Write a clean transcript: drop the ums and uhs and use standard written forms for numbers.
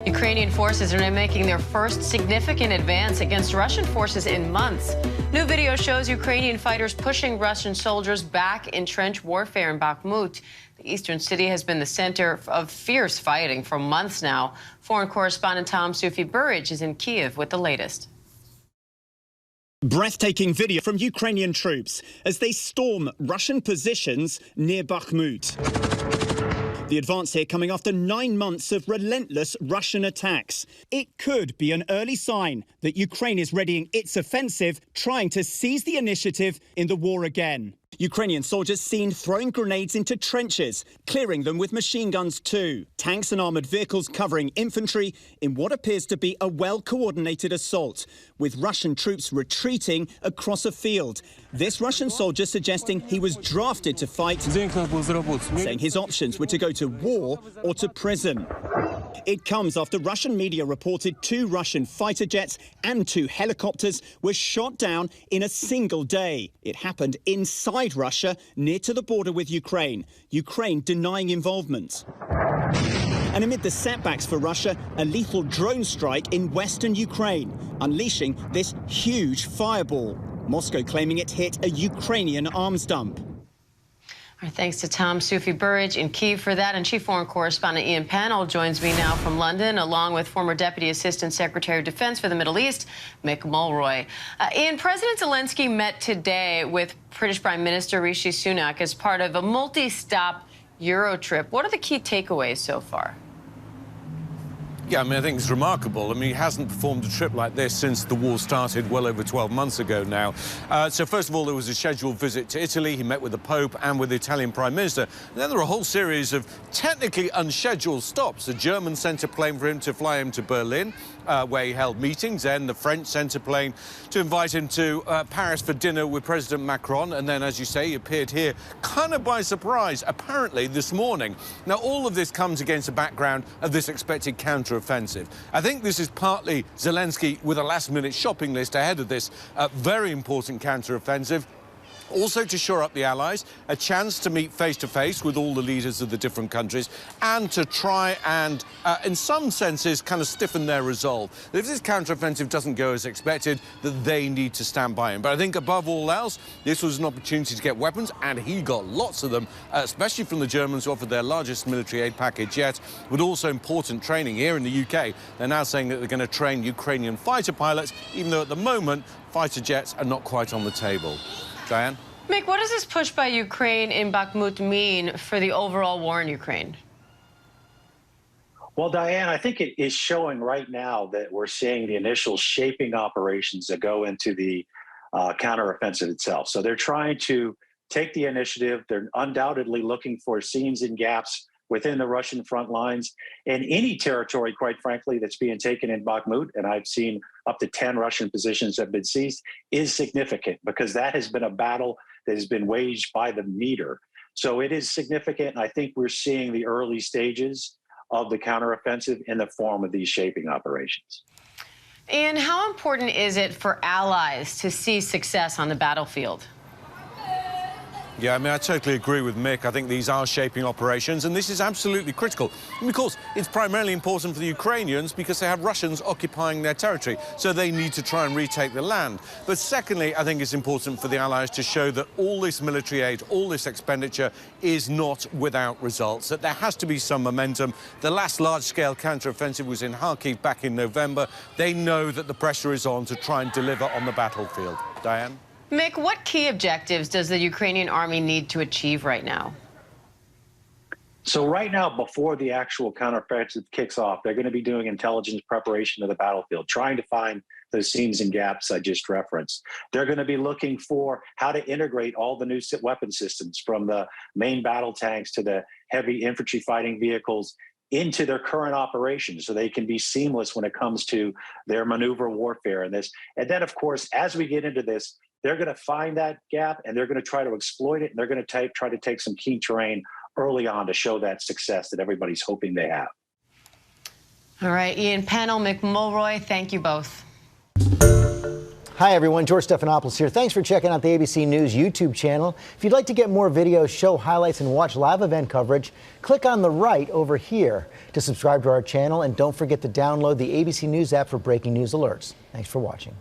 Ukrainian forces are now making their first significant advance against Russian forces in months. New video shows Ukrainian fighters pushing Russian soldiers back in trench warfare in Bakhmut. The eastern city has been the center of fierce fighting for months now. Foreign correspondent Tom Burridge is in Kiev with the latest. Breathtaking video from Ukrainian troops as they storm Russian positions near Bakhmut. The advance here coming after 9 months of relentless Russian attacks. It could be an early sign that Ukraine is readying its offensive, trying to seize the initiative in the war again. Ukrainian soldiers seen throwing grenades into trenches, clearing them with machine guns too. Tanks and armoured vehicles covering infantry in what appears to be a well-coordinated assault, with Russian troops retreating across a field. This Russian soldier suggesting he was drafted to fight, saying his options were to go to war or to prison. It comes after Russian media reported 2 Russian fighter jets and 2 helicopters were shot down in a single day. It happened inside Russia, near to the border with Ukraine. Ukraine denying involvement. And amid the setbacks for Russia, a lethal drone strike in western Ukraine, unleashing this huge fireball. Moscow claiming it hit a Ukrainian arms dump. Our thanks to Tom Burridge in Kyiv for that. And Chief Foreign Correspondent Ian Pannell joins me now from London, along with former Deputy Assistant Secretary of Defense for the Middle East, Mick Mulroy. Ian, President Zelensky met today with British Prime Minister Rishi Sunak as part of a multi-stop Euro trip. What are the key takeaways so far? Yeah, I mean, I think it's remarkable. I mean, he hasn't performed a trip like this since the war started well over 12 months ago now. So first of all, there was a scheduled visit to Italy. He met with the Pope and with the Italian Prime Minister. And then there were a whole series of technically unscheduled stops. The Germans sent a plane for him to fly him to Berlin, where he held meetings. Then the French sent a plane to invite him to Paris for dinner with President Macron. And then, as you say, he appeared here kind of by surprise, apparently this morning. Now, all of this comes against a background of this expected counteroffensive. I think this is partly Zelensky with a last-minute shopping list ahead of this very important counteroffensive. Also to shore up the allies, a chance to meet face-to-face with all the leaders of the different countries and to try and, in some senses, kind of stiffen their resolve. If this counteroffensive doesn't go as expected, that they need to stand by him. But I think above all else, this was an opportunity to get weapons, and he got lots of them, especially from the Germans, who offered their largest military aid package yet, but also important training here in the UK. They're now saying that they're going to train Ukrainian fighter pilots, even though at the moment, fighter jets are not quite on the table. Diane? Mick, what does this push by Ukraine in Bakhmut mean for the overall war in Ukraine? Well, Diane, I think it is showing right now that we're seeing the initial shaping operations that go into the counteroffensive itself. So they're trying to take the initiative. They're undoubtedly looking for seams and gaps within the Russian front lines. And any territory, quite frankly, that's being taken in Bakhmut, and I've seen up to 10 Russian positions have been seized, is significant because that has been a battle that has been waged by the meter. So it is significant, and I think we're seeing the early stages of the counteroffensive in the form of these shaping operations. And how important is it for allies to see success on the battlefield? Yeah, I mean, I totally agree with Mick. I think these are shaping operations, and this is absolutely critical. And of course, it's primarily important for the Ukrainians because they have Russians occupying their territory, so they need to try and retake the land. But secondly, I think it's important for the Allies to show that all this military aid, all this expenditure is not without results, that there has to be some momentum. The last large-scale counteroffensive was in Kharkiv back in November. They know that the pressure is on to try and deliver on the battlefield. Diane? Mick, what key objectives does the Ukrainian army need to achieve right now? So right now, before the actual counteroffensive kicks off, they're going to be doing intelligence preparation of the battlefield, trying to find those seams and gaps I just referenced. They're going to be looking for how to integrate all the new weapon systems, from the main battle tanks to the heavy infantry fighting vehicles, into their current operations so they can be seamless when it comes to their maneuver warfare and this. And then, of course, as we get into this, they're going to find that gap and they're going to try to exploit it. And they're going to try to take some key terrain early on to show that success that everybody's hoping they have. All right, Ian Pannell, Mick Mulroy, thank you both. Hi, everyone. George Stephanopoulos here. Thanks for checking out the ABC News YouTube channel. If you'd like to get more videos, show highlights, and watch live event coverage, click on the right over here to subscribe to our channel. And don't forget to download the ABC News app for breaking news alerts. Thanks for watching.